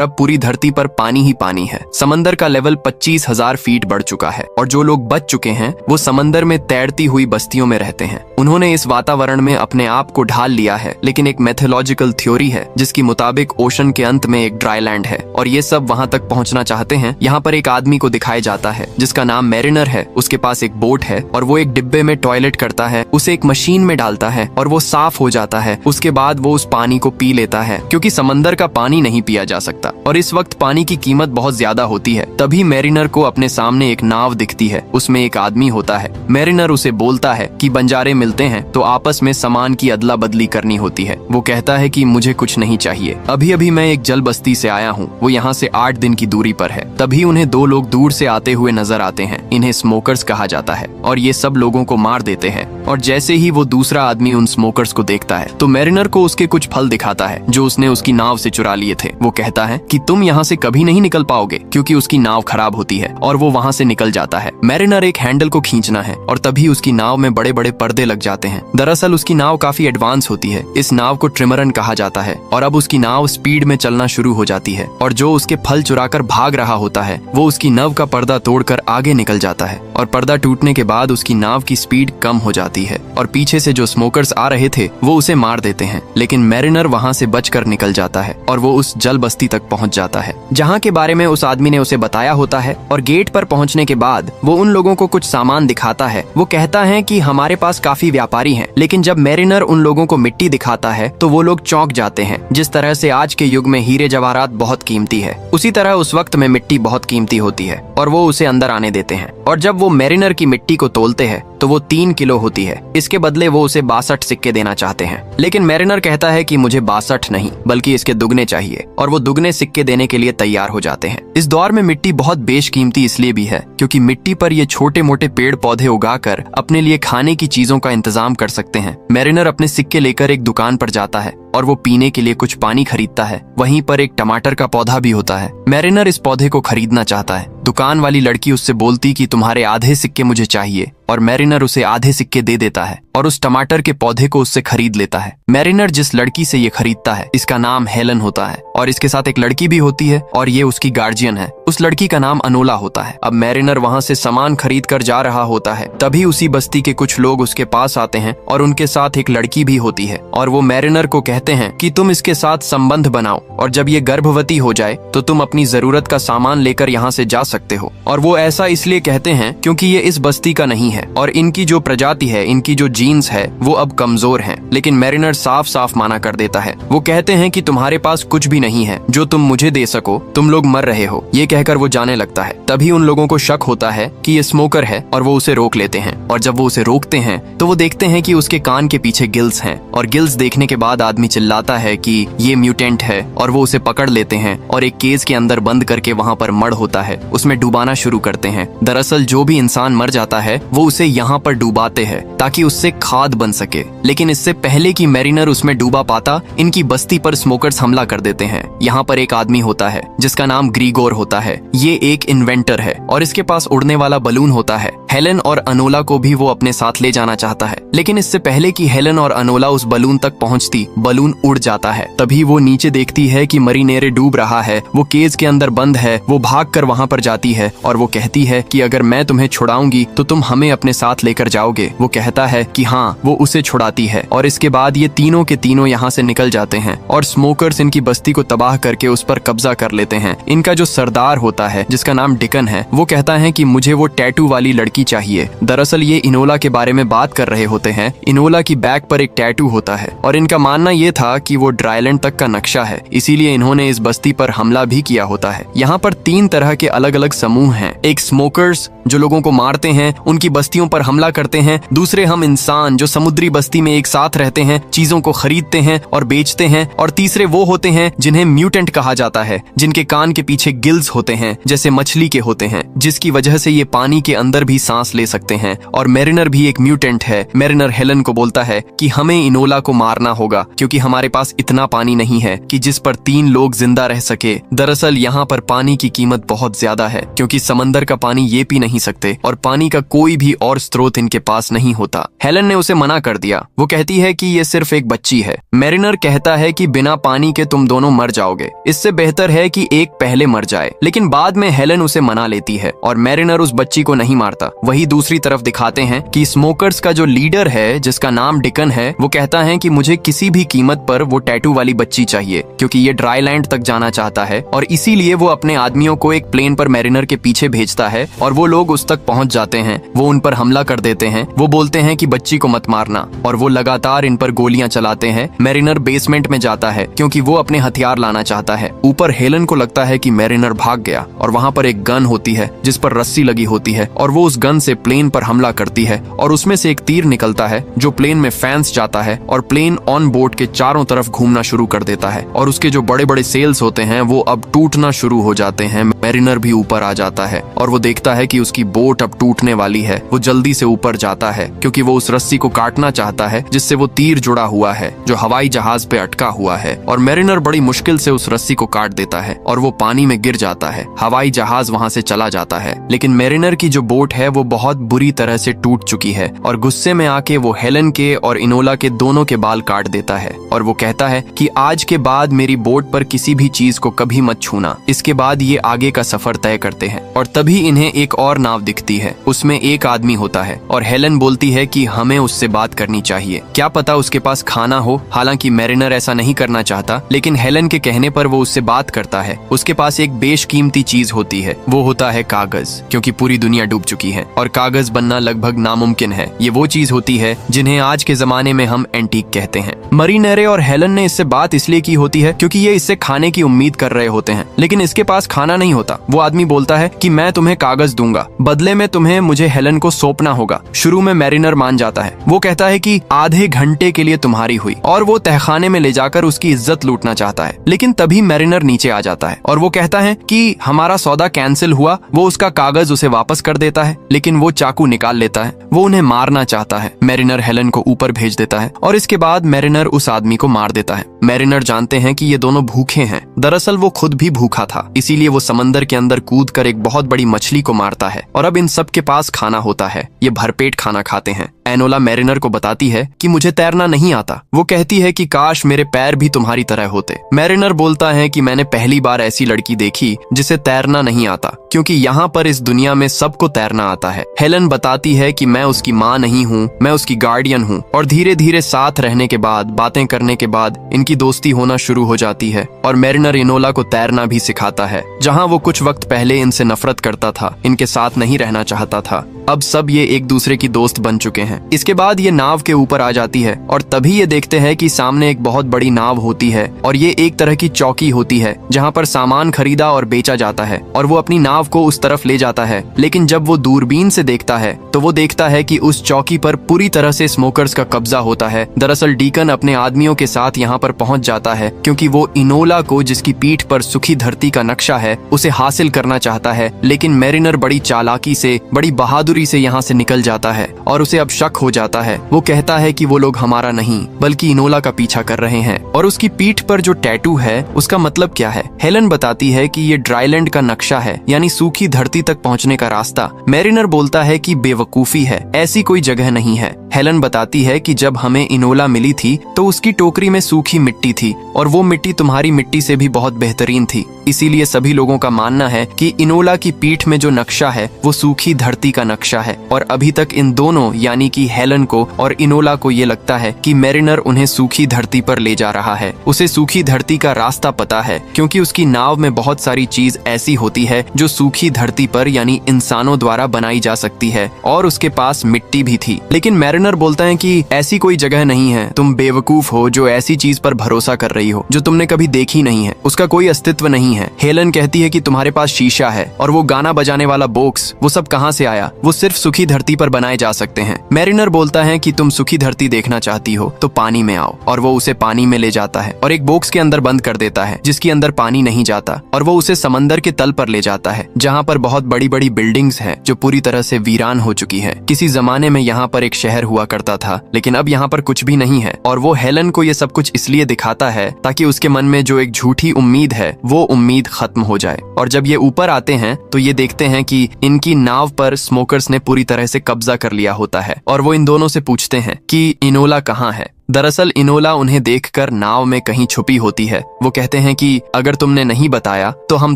अब पूरी धरती पर पानी ही पानी है। समंदर का लेवल 25,000 फीट बढ़ चुका है और जो लोग बच चुके हैं वो समंदर में तैरती हुई बस्तियों में रहते हैं। उन्होंने इस वातावरण में अपने आप को ढाल लिया है, लेकिन एक मैथोलॉजिकल थ्योरी है जिसकी मुताबिक ओशन के अंत में एक ड्राई लैंड है और ये सब वहां तक पहुंचना चाहते हैं। यहाँ पर एक आदमी को दिखाया जाता है जिसका नाम मैरिनर है। उसके पास एक बोट है और वो एक डिब्बे में टॉयलेट करता है, उसे एक मशीन में डालता है और वो साफ हो जाता है। उसके बाद वो उस पानी को पी लेता है क्योंकि समंदर का पानी नहीं पिया जा सकता और इस वक्त पानी की कीमत बहुत ज्यादा होती है। तभी मैरिनर को अपने सामने एक नाव दिखती है, उसमें एक आदमी होता है। मैरिनर उसे बोलता है कि बंजारे मिलते हैं तो आपस में सामान की अदला बदली करनी होती है। वो कहता है कि मुझे कुछ नहीं चाहिए, अभी अभी मैं एक जल बस्ती से आया हूँ, वो यहाँ से 8 दिन की दूरी पर है। तभी उन्हें 2 लोग दूर से आते हुए नजर आते हैं। इन्हें स्मोकर्स कहा जाता है और ये सब लोगों को मार देते हैं। और जैसे ही वो दूसरा आदमी उन स्मोकर्स को देखता है तो मैरिनर को उसके कुछ फल दिखाता है जो उसने उसकी नाव से चुरा लिए थे। वो कहता है कि तुम यहाँ से कभी नहीं निकल पाओगे क्योंकि उसकी नाव खराब होती है और वो वहाँ से निकल जाता है। मैरिनर एक हैंडल को खींचना है और तभी उसकी नाव में बड़े बड़े पर्दे लग जाते हैं। दरअसल उसकी नाव काफी एडवांस होती है। इस नाव को ट्रिमरन कहा जाता है और अब उसकी नाव स्पीड में चलना शुरू हो जाती है और जो उसके फल चुराकर भाग रहा होता है वो उसकी नाव का पर्दा तोड़कर आगे निकल जाता है और पर्दा टूटने के बाद उसकी नाव की स्पीड कम हो जाती है और पीछे से जो स्मोकर्स आ रहे थे वो उसे मार देते हैं। लेकिन मैरिनर वहाँ से बचकर निकल जाता है और वो उस जल बस्ती तक पहुँच जाता है जहाँ के बारे में उस आदमी ने उसे बताया होता है। और गेट पर पहुँचने के बाद वो उन लोगों को कुछ सामान दिखाता है। वो कहता है कि हमारे पास काफी व्यापारी हैं, लेकिन जब मैरिनर उन लोगों को मिट्टी दिखाता है तो वो लोग चौंक जाते हैं। जिस तरह से आज के युग में हीरे जवाहरात बहुत कीमती है, उसी तरह उस वक्त में मिट्टी बहुत कीमती होती है और वो उसे अंदर आने देते हैं। और जब वो मैरिनर की मिट्टी को तोलते हैं तो वो 3 किलो होती है। इसके बदले वो उसे 62 सिक्के देना चाहते हैं, लेकिन मैरिनर कहता है कि मुझे 62 नहीं बल्कि इसके दुगने चाहिए और वो दुगने सिक्के देने के लिए तैयार हो जाते हैं। इस दौर में मिट्टी बहुत बेशकीमती इसलिए भी है क्योंकि मिट्टी पर ये छोटे मोटे पेड़ पौधे उगाकर अपने लिए खाने की चीजों का इंतजाम कर सकते हैं। मैरिनर अपने सिक्के लेकर एक दुकान पर जाता है और वो पीने के लिए कुछ पानी खरीदता है। वहीं पर एक टमाटर का पौधा भी होता है। मैरिनर इस पौधे को खरीदना चाहता है। दुकान वाली लड़की उससे बोलती कि तुम्हारे आधे सिक्के मुझे चाहिए और मैरिनर उसे आधे सिक्के दे देता है और उस टमाटर के पौधे को उससे खरीद लेता है। मैरिनर जिस लड़की से ये खरीदता है इसका नाम हेलन होता है और इसके साथ एक लड़की भी होती है और ये उसकी गार्जियन है। उस लड़की का नाम अनोला होता है। अब मैरिनर वहाँ से सामान खरीद कर जा रहा होता है, तभी उसी बस्ती के कुछ लोग उसके पास आते हैं और उनके साथ एक लड़की भी होती है और वो मैरिनर को कहते हैं कि तुम इसके साथ संबंध बनाओ और जब ये गर्भवती हो जाए तो तुम अपनी जरूरत का सामान लेकर यहाँ से जा सकते हो। और वो ऐसा इसलिए कहते हैं क्योंकि ये इस बस्ती का नहीं है और इनकी जो प्रजाति है, इनकी जो जीन्स है वो अब कमजोर हैं। लेकिन मैरिनर साफ साफ माना कर देता है। वो कहते हैं कि तुम्हारे पास कुछ भी नहीं है जो तुम मुझे दे सको, तुम लोग मर रहे हो। ये कहकर वो जाने लगता है। तभी उन लोगों को शक होता है कि ये स्मोकर है और वो उसे रोक लेते हैं और जब वो उसे रोकते हैं तो वो देखते हैं कि उसके कान के पीछे गिल्स हैं और गिल्स देखने के बाद आदमी चिल्लाता है कि ये म्यूटेंट है और वो उसे पकड़ लेते हैं और एक केज के अंदर बंद करके वहाँ पर मड़ होता है उसमें डुबाना शुरू करते हैं। दरअसल जो भी इंसान मर जाता है वो उसे यहाँ पर डुबाते हैं ताकि उससे खाद बन सके। लेकिन इससे पहले कि मैरिनर उसमें डूबा पाता, इनकी बस्ती पर स्मोकर्स हमला कर देते हैं। यहाँ पर एक आदमी होता है जिसका नाम ग्रीगोर होता है। ये एक इन्वेंटर है और इसके पास उड़ने वाला बलून होता है। हेलन और अनोला को भी वो अपने साथ ले जाना चाहता है, लेकिन इससे पहले कि हेलन और अनोला उस बलून तक पहुंचती, बलून उड़ जाता है। तभी वो नीचे देखती है कि मरीनेरे डूब रहा है, वो केज के अंदर बंद है। वो भागकर वहां पर जाती है और वो कहती है कि अगर मैं तुम्हें छुड़ाऊंगी तो तुम हमें अपने साथ लेकर जाओगे। वो कहता है कि हाँ। वो उसे छुड़ाती है और इसके बाद ये तीनों के तीनों यहाँ से निकल जाते हैं और स्मोकर्स इनकी बस्ती को तबाह करके उस पर कब्जा कर लेते हैं। इनका जो सरदार होता है जिसका नाम डिकन है, वो कहता है कि मुझे वो टैटू वाली लड़की चाहिए। दरअसल ये इनोला के बारे में बात कर रहे होते हैं। इनोला की बैक पर एक टैटू होता है और इनका मानना ये था कि वो ड्राईलैंड तक का नक्शा है, इसीलिए इन्होंने इस बस्ती पर हमला भी किया होता है। यहाँ पर 3 तरह के अलग अलग समूह हैं। एक स्मोकर्स जो लोगों को मारते हैं, उनकी बस्तियों पर हमला करते हैं। दूसरे हम इंसान जो समुद्री बस्ती में एक साथ रहते हैं, चीजों को खरीदते हैं और बेचते हैं। और तीसरे वो होते हैं जिन्हें म्यूटेंट कहा जाता है, जिनके कान के पीछे गिल्स होते हैं जैसे मछली के होते हैं, जिसकी वजह से ये पानी के अंदर भी सांस ले सकते हैं और मैरिनर भी एक म्यूटेंट है। मैरिनर हेलन को बोलता है कि हमें इनोला को मारना होगा क्योंकि हमारे पास इतना पानी नहीं है कि जिस पर 3 लोग जिंदा रह सके। दरअसल यहाँ पर पानी की कीमत बहुत ज्यादा है क्योंकि समंदर का पानी ये पी नहीं सकते और पानी का कोई भी और स्रोत इनके पास नहीं होता। हेलन ने उसे मना कर दिया। वो कहती है कि ये सिर्फ एक बच्ची है। मैरिनर कहता है कि बिना पानी के तुम दोनों मर जाओगे, इससे बेहतर है कि एक पहले मर जाए। लेकिन बाद में हेलन उसे मना लेती है और मैरिनर उस बच्ची को नहीं मारता। वही दूसरी तरफ दिखाते हैं कि स्मोकर्स का जो लीडर है जिसका नाम डिकन है, वो कहता है कि मुझे किसी भी कीमत पर वो टैटू वाली बच्ची चाहिए क्योंकि ये ड्राई लैंड तक जाना चाहता है और इसीलिए वो अपने आदमियों को एक प्लेन पर मैरिनर के पीछे भेजता है और वो लोग उस तक पहुंच जाते हैं। वो उन पर हमला कर देते हैं। वो बोलते हैं कि बच्ची को मत मारना और वो लगातार इन पर गोलियां चलाते हैं। मैरिनर बेसमेंट में जाता है क्योंकि वो अपने हथियार लाना चाहता है। ऊपर हेलन को लगता है कि मैरिनर भाग गया और वहाँ पर एक गन होती है जिस पर रस्सी लगी होती है और वो उस गन से प्लेन पर हमला करती है और उसमें से एक तीर निकलता है जो प्लेन में फैंस जाता है और प्लेन ऑन बोर्ड के चारों तरफ घूमना शुरू कर देता है और उसके जो बड़े बड़े सेल्स होते हैं वो अब टूटना शुरू हो जाते हैं। मैरिनर भी ऊपर आ जाता है और वो देखता है कि उसकी बोट अब टूटने वाली है। वो जल्दी से ऊपर जाता है क्योंकि वो उस रस्सी को काटना चाहता है जिससे वो तीर जुड़ा हुआ है जो हवाई जहाज पे अटका हुआ है और मैरिनर बड़ी मुश्किल से उस रस्सी को काट देता है और वो पानी में गिर जाता है। हवाई जहाज वहाँ से चला जाता है लेकिन मैरिनर की जो बोट है वो बहुत बुरी तरह से टूट चुकी है और गुस्से में आके वो हेलन के और इनोला के दोनों के बाल काट देता है और वो कहता है कि आज के बाद मेरी बोट पर किसी भी चीज को कभी मत छूना। इसके बाद ये आगे का सफर तय करते हैं और तभी इन्हें एक और नाव दिखती है। उसमें एक आदमी होता है और हेलन बोलती है कि हमें उससे बात करनी चाहिए, क्या पता उसके पास खाना हो। हालांकि मैरिनर ऐसा नहीं करना चाहता लेकिन हेलन के कहने पर वो उससे बात करता है। उसके पास एक बेशकीमती चीज होती है, वो होता है कागज, क्योंकि पूरी दुनिया डूब चुकी है और कागज बनना लगभग नामुमकिन है। ये वो चीज होती है जिन्हें आज के जमाने में हम एंटीक कहते हैं। मैरिनर और हेलन ने इससे बात इसलिए की होती है क्योंकि ये इससे खाने की उम्मीद कर रहे होते हैं लेकिन इसके पास खाना नहीं होता। वो आदमी बोलता है कि मैं तुम्हें कागज दूंगा, बदले में तुम्हें मुझे हेलन को सौंपना होगा। शुरू में मैरिनर मान जाता है। वो कहता है कि आधे घंटे के लिए तुम्हारी हुई और वो तहखाने में ले जाकर उसकी इज्जत लूटना चाहता है। लेकिन तभी मैरिनर नीचे आ जाता है और वो कहता है कि हमारा सौदा कैंसिल हुआ। वो उसका कागज उसे वापस कर देता है लेकिन वो चाकू निकाल लेता है। वो उन्हें मारना चाहता है। मैरिनर हेलन को ऊपर भेज देता है और इसके बाद मैरिनर उस आदमी को मार देता है। मैरिनर जानते हैं कि ये दोनों भूखे हैं। दरअसल वो खुद भी भूखा था, इसीलिए वो समंदर के अंदर कूदकर एक बहुत बड़ी मछली को मारता है और अब इन सब के पास खाना होता है। ये भरपेट खाना खाते हैं। एनोला मैरिनर को बताती है कि मुझे तैरना नहीं आता। वो कहती है कि काश मेरे पैर भी तुम्हारी तरह होते। मैरिनर बोलता है कि मैंने पहली बार ऐसी लड़की देखी जिसे तैरना नहीं आता क्योंकि यहाँ पर इस दुनिया में सबको तैरना आता है। हेलन बताती है कि मैं उसकी माँ नहीं हूँ, मैं उसकी गार्डियन हूँ और धीरे धीरे साथ रहने के बाद, बातें करने के बाद इनकी दोस्ती होना शुरू हो जाती है और मैरिनर इनोला को तैरना भी सिखाता है। जहाँ वो कुछ वक्त पहले इनसे नफरत करता था, इनके साथ नहीं रहना चाहता था, अब सब ये एक दूसरे की दोस्त बन चुके हैं। इसके बाद ये नाव के ऊपर आ जाती है और तभी ये देखते हैं कि सामने एक बहुत बड़ी नाव होती है और ये एक तरह की चौकी होती है जहाँ पर सामान खरीदा और बेचा जाता है और वो अपनी नाव को उस तरफ ले जाता है। लेकिन जब वो दूरबीन से देखता है तो वो देखता है कि उस चौकी पर पूरी तरह से स्मोकर्स का कब्जा होता है। दरअसल डीकन अपने आदमियों के साथ यहाँ पर पहुंच जाता है क्योंकि वो इनोला को, जिसकी पीठ पर सूखी धरती का नक्शा है, उसे हासिल करना चाहता है। लेकिन मैरिनर बड़ी चालाकी से, बड़ी बहादुरी से यहाँ से निकल जाता है और उसे अब शक हो जाता है। वो कहता है कि वो लोग हमारा नहीं बल्कि इनोला का पीछा कर रहे हैं और उसकी पीठ पर जो टैटू है उसका मतलब क्या है। हेलन बताती है कि ये ड्राईलैंड का नक्शा है, यानी सूखी धरती तक पहुंचने का रास्ता। मैरिनर बोलता है कि बेवकूफी है, ऐसी कोई जगह नहीं है। हेलन बताती है कि जब हमें इनोला मिली थी तो उसकी टोकरी में सूखी मिट्टी थी और वो मिट्टी तुम्हारी मिट्टी से भी बहुत बेहतरीन थी। इसीलिए सभी लोगों का मानना है कि इनोला की पीठ में जो नक्शा है वो सूखी धरती का नक्शा है और अभी तक इन दोनों यानी कि हेलन को और इनोला को ये लगता है कि मैरिनर उन्हें सूखी धरती पर ले जा रहा है। उसे सूखी धरती का रास्ता पता है क्योंकि उसकी नाव में बहुत सारी चीज ऐसी होती है जो सूखी धरती पर यानी इंसानों द्वारा बनाई जा सकती है और उसके पास मिट्टी भी थी। लेकिन मैरिनर मैरिनर बोलता है कि ऐसी कोई जगह नहीं है, तुम बेवकूफ हो जो ऐसी चीज पर भरोसा कर रही हो जो तुमने कभी देखी नहीं है, उसका कोई अस्तित्व नहीं है। हेलन कहती है कि तुम्हारे पास शीशा है और वो गाना बजाने वाला बॉक्स, वो सब कहाँ से आया? वो सिर्फ सूखी धरती पर बनाए जा सकते हैं। मैरिनर बोलता है कि तुम सूखी धरती देखना चाहती हो तो पानी में आओ, और वो उसे पानी में ले जाता है और एक बॉक्स के अंदर बंद कर देता है जिसके अंदर पानी नहीं जाता, और वो उसे समंदर के तल पर ले जाता है जहाँ पर बहुत बड़ी बड़ी बिल्डिंग्स हैं जो पूरी तरह से वीरान हो चुकी है। किसी जमाने में यहाँ पर एक शहर हुआ करता था, लेकिन अब यहाँ पर कुछ भी नहीं है। और वो हेलन को ये सब कुछ इसलिए दिखाता है ताकि उसके मन में जो एक झूठी उम्मीद है वो उम्मीद खत्म हो जाए। और जब ये ऊपर आते हैं तो ये देखते हैं कि इनकी नाव पर स्मोकर्स ने पूरी तरह से कब्जा कर लिया होता है, और वो इन दोनों से पूछते हैं कि इनोला कहाँ है। दरअसल इनोला उन्हें देखकर नाव में कहीं छुपी होती है। वो कहते हैं कि अगर तुमने नहीं बताया तो हम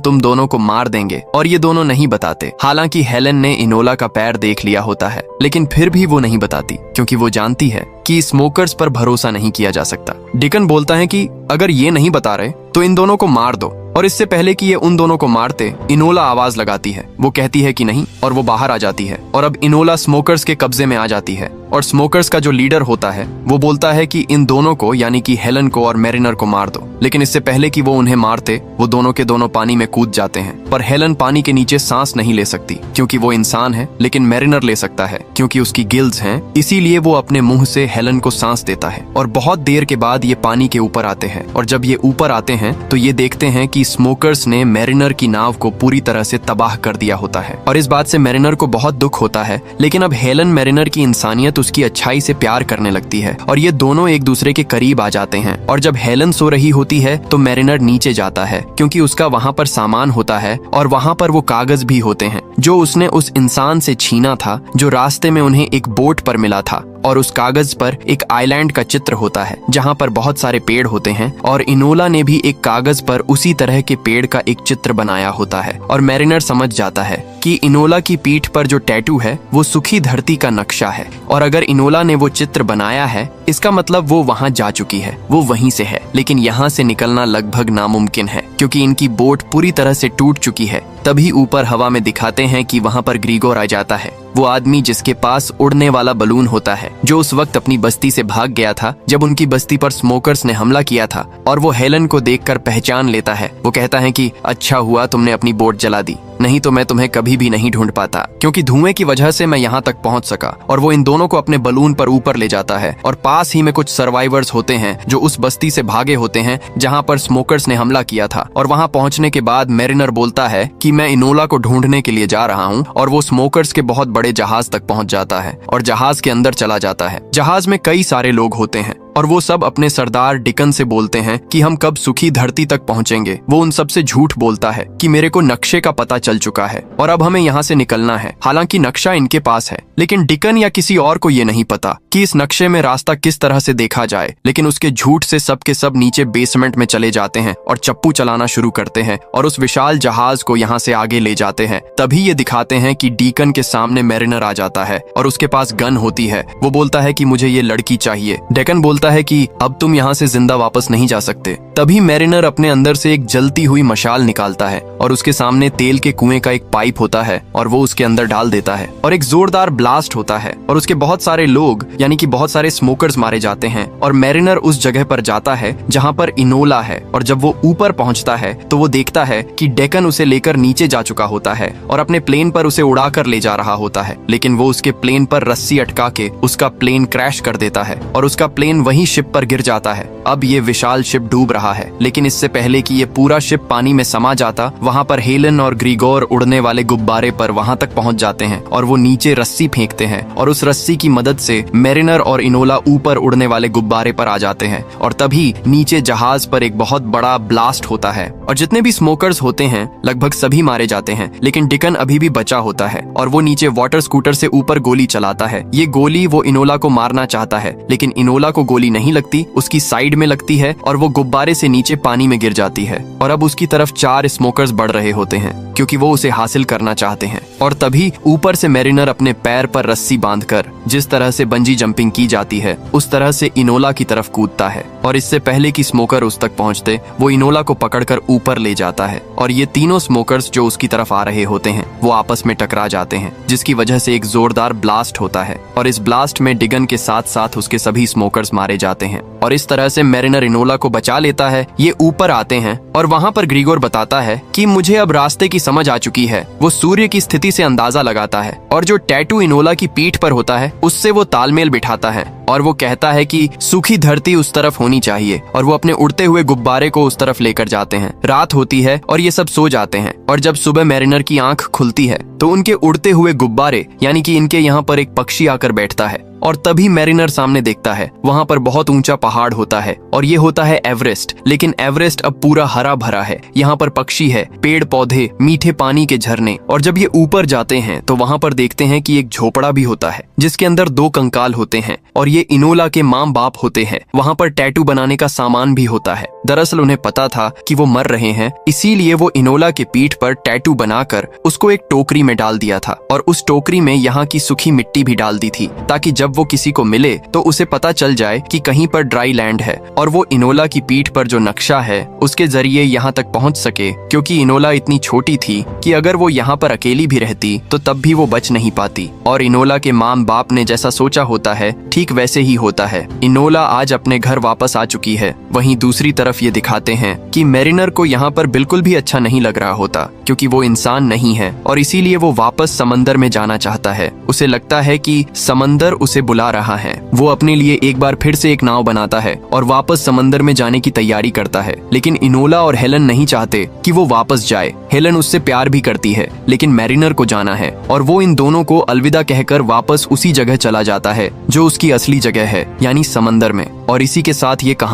तुम दोनों को मार देंगे, और ये दोनों नहीं बताते। हालांकि हेलन ने इनोला का पैर देख लिया होता है, लेकिन फिर भी वो नहीं बताती क्योंकि वो जानती है कि स्मोकर्स पर भरोसा नहीं किया जा सकता। डिकन बोलता है कि अगर ये नहीं बता रहे तो इन दोनों को मार दो, और इससे पहले कि ये उन दोनों को मारते इनोला आवाज लगाती है। वो कहती है कि नहीं, और वो बाहर आ जाती है, और अब इनोला स्मोकर्स के कब्जे में आ जाती है। और स्मोकर्स का जो लीडर होता है वो बोलता है कि इन दोनों को, यानी कि हेलन को और मैरिनर को मार दो। लेकिन इससे पहले कि वो उन्हें मारते, वो दोनों के दोनों पानी में कूद जाते हैं। पर हेलन पानी के नीचे सांस नहीं ले सकती क्योंकि वो इंसान है, लेकिन मैरिनर ले सकता है क्योंकि उसकी गिल्स हैं। इसीलिए वो अपने मुंह से हेलन को सांस देता है, और बहुत देर के बाद ये पानी के ऊपर आते हैं। और जब ये ऊपर आते हैं तो ये देखते हैं कि स्मोकर्स ने मैरिनर की नाव को पूरी तरह से तबाह कर दिया होता है। और इस बात से मैरिनर को बहुत दुख होता है, लेकिन अब हेलन मैरिनर की इंसानियत, उसकी अच्छाई से प्यार करने लगती है, और ये दोनों एक दूसरे के करीब आ जाते हैं। और जब हेलन सो रही होती है तो मैरिनर नीचे जाता है क्योंकि उसका वहाँ पर सामान होता है, और वहाँ पर वो कागज भी होते हैं जो उसने उस इंसान से छीना था जो रास्ते में उन्हें एक बोट पर मिला था। और उस कागज पर एक आइलैंड का चित्र होता है जहाँ पर बहुत सारे पेड़ होते हैं, और इनोला ने भी एक कागज पर उसी तरह के पेड़ का एक चित्र बनाया होता है। और मैरिनर समझ जाता है कि इनोला की पीठ पर जो टैटू है वो सूखी धरती का नक्शा है, और अगर इनोला ने वो चित्र बनाया है इसका मतलब वो वहाँ जा चुकी है, वो वहीं से है। लेकिन यहाँ से निकलना लगभग नामुमकिन है क्योंकि इनकी बोट पूरी तरह से टूट चुकी है। तभी ऊपर हवा में दिखाते हैं कि वहाँ पर ग्रीगोर आ जाता है, वो आदमी जिसके पास उड़ने वाला बलून होता है, जो उस वक्त अपनी बस्ती से भाग गया था जब उनकी बस्ती पर स्मोकर्स ने हमला किया था। और वो हेलन को देखकर पहचान लेता है। वो कहता है कि अच्छा हुआ तुमने अपनी बोट जला दी, नहीं तो मैं तुम्हें कभी भी नहीं ढूंढ पाता, क्योंकि धुएं की वजह से मैं यहाँ तक पहुँच सका। और वो इन दोनों को अपने बलून पर ऊपर ले जाता है, और पास ही में कुछ सर्वाइवर्स होते हैं जो उस बस्ती से भागे होते हैं जहाँ पर स्मोकर्स ने हमला किया था। और वहाँ पहुँचने के बाद मैरिनर बोलता है कि मैं इनोला को ढूंढने के लिए जा रहा हूँ, और वो स्मोकर्स के बहुत बड़े जहाज तक पहुँच जाता है और जहाज के अंदर चला जाता है। जहाज में कई सारे लोग होते हैं और वो सब अपने सरदार डिकन से बोलते हैं कि हम कब सूखी धरती तक पहुंचेंगे। वो उन सब से झूठ बोलता है कि मेरे को नक्शे का पता चल चुका है और अब हमें यहाँ से निकलना है। हालांकि नक्शा इनके पास है, लेकिन डिकन या किसी और को ये नहीं पता कि इस नक्शे में रास्ता किस तरह से देखा जाए। लेकिन उसके झूठ से सब के सब नीचे बेसमेंट में चले जाते हैं और चप्पू चलाना शुरू करते हैं और उस विशाल जहाज को यहाँ से आगे ले जाते हैं। तभी ये दिखाते हैं कि डिकन के सामने मैरिनर आ जाता है और उसके पास गन होती है। वो बोलता है कि मुझे ये लड़की चाहिए। डिकन बोलता है कि अब तुम यहाँ से जिंदा वापस नहीं जा सकते। तभी मैरिनर अपने अंदर से एक जलती हुई मशाल निकालता है और उसके सामने तेल के कुएं का एक पाइप होता है और वो उसके अंदर डाल देता है और एक जोरदार ब्लास्ट होता है और उसके बहुत सारे लोग यानी कि बहुत सारे स्मोकर्स मारे जाते हैं। और मैरिनर उस जगह पर जाता है जहाँ पर इनोला है और जब वो ऊपर पहुँचता है तो वो देखता है कि डेकन उसे लेकर नीचे जा चुका होता है और अपने प्लेन पर उसे उड़ा कर ले जा रहा होता है। लेकिन वो उसके प्लेन पर रस्सी अटका के उसका प्लेन क्रैश कर देता है और उसका प्लेन वही शिप पर गिर जाता है। अब ये विशाल शिप डूब रहा है, लेकिन इससे पहले कि ये पूरा शिप पानी में समा जाता, वहाँ पर हेलन और ग्रीगोर उड़ने वाले गुब्बारे पर वहाँ तक पहुँच जाते हैं और वो नीचे रस्सी फेंकते हैं और उस रस्सी की मदद से मैरिनर और इनोला ऊपर उड़ने वाले गुब्बारे पर आ जाते हैं। और तभी नीचे जहाज पर एक बहुत बड़ा ब्लास्ट होता है और जितने भी स्मोकर्स होते हैं लगभग सभी मारे जाते हैं। लेकिन डिकन अभी भी बचा होता है और वो नीचे वाटर स्कूटर से ऊपर गोली चलाता है। ये गोली वो इनोला को मारना चाहता है, लेकिन इनोला को गोली नहीं लगती, उसकी साइड में लगती है और वो गुब्बारे से नीचे पानी में गिर जाती है। और अब उसकी तरफ 4 स्मोकर्स बढ़ रहे होते हैं क्योंकि वो उसे हासिल करना चाहते हैं। और तभी ऊपर से मैरिनर अपने पैर पर रस्सी बांधकर जिस तरह से बंजी जंपिंग की जाती है उस तरह से इनोला की तरफ कूदता है और इससे पहले कि स्मोकर उस तक पहुंचते वो इनोला को पकड़कर ऊपर ले जाता है और ये तीनों स्मोकर्स जो उसकी तरफ आ रहे होते हैं वो आपस में टकरा जाते हैं, जिसकी वजह से एक जोरदार ब्लास्ट होता है और इस ब्लास्ट में डिगन के साथ साथ उसके सभी स्मोकर्स मारे जाते हैं और इस तरह से मैरिनर इनोला को बचा लेता है। ये ऊपर आते हैं और वहाँ पर ग्रीगोर बताता है कि मुझे अब रास्ते की समझ आ चुकी है। वो सूर्य की स्थिति से अंदाजा लगाता है और जो टैटू इनोला की पीठ पर होता है उससे वो तालमेल बिठाता है और वो कहता है कि सूखी धरती उस तरफ होनी चाहिए और वो अपने उड़ते हुए गुब्बारे को उस तरफ लेकर जाते हैं। रात होती है और ये सब सो जाते हैं और जब सुबह मैरिनर की आंख खुलती है तो उनके उड़ते हुए गुब्बारे यानी कि इनके यहाँ पर एक पक्षी आकर बैठता है और तभी मैरिनर सामने देखता है वहाँ पर बहुत ऊंचा पहाड़ होता है और ये होता है एवरेस्ट। लेकिन एवरेस्ट अब पूरा हरा भरा है, यहाँ पर पक्षी है, पेड़ पौधे, मीठे पानी के झरने। और जब ये ऊपर जाते हैं तो वहाँ पर देखते हैं कि एक झोपड़ा भी होता है जिसके अंदर 2 कंकाल होते हैं और ये इनोला के माँ बाप होते हैं। वहाँ पर टैटू बनाने का सामान भी होता है। दरअसल उन्हें पता था कि वो मर रहे हैं, इसीलिए वो इनोला के पीठ पर टैटू बनाकर उसको एक टोकरी में डाल दिया था और उस टोकरी में यहाँ की सूखी मिट्टी भी डाल दी थी ताकि जब वो किसी को मिले तो उसे पता चल जाए कि कहीं पर ड्राई लैंड है और वो इनोला की पीठ पर जो नक्शा है उसके जरिए यहाँ तक पहुँच सके, क्योंकि इनोला इतनी छोटी थी कि अगर वो यहाँ पर अकेली भी रहती तो तब भी वो बच नहीं पाती। और इनोला के माँ बाप ने जैसा सोचा होता है ठीक वैसे ही होता है। इनोला आज अपने घर वापस आ चुकी है। वहीं दूसरी तरफ ये दिखाते हैं कि मैरिनर को यहाँ पर बिल्कुल भी अच्छा नहीं लग रहा होता, क्योंकि वो इंसान नहीं है और इसीलिए वो वापस समंदर में जाना चाहता है। उसे लगता है कि समंदर उसे बुला रहा है। वो अपने लिए एक बार फिर से एक नाव बनाता है और वापस समंदर में जाने की तैयारी करता है। लेकिन इनोला और हेलन नहीं चाहते कि वो वापस जाए। हेलन उससे प्यार भी करती है लेकिन मैरिनर को जाना है और वो इन दोनों को अलविदा कहकर वापस उसी जगह चला जाता है जो उसकी असली जगह है, यानी समंदर में। और इसी के साथ ये कहानी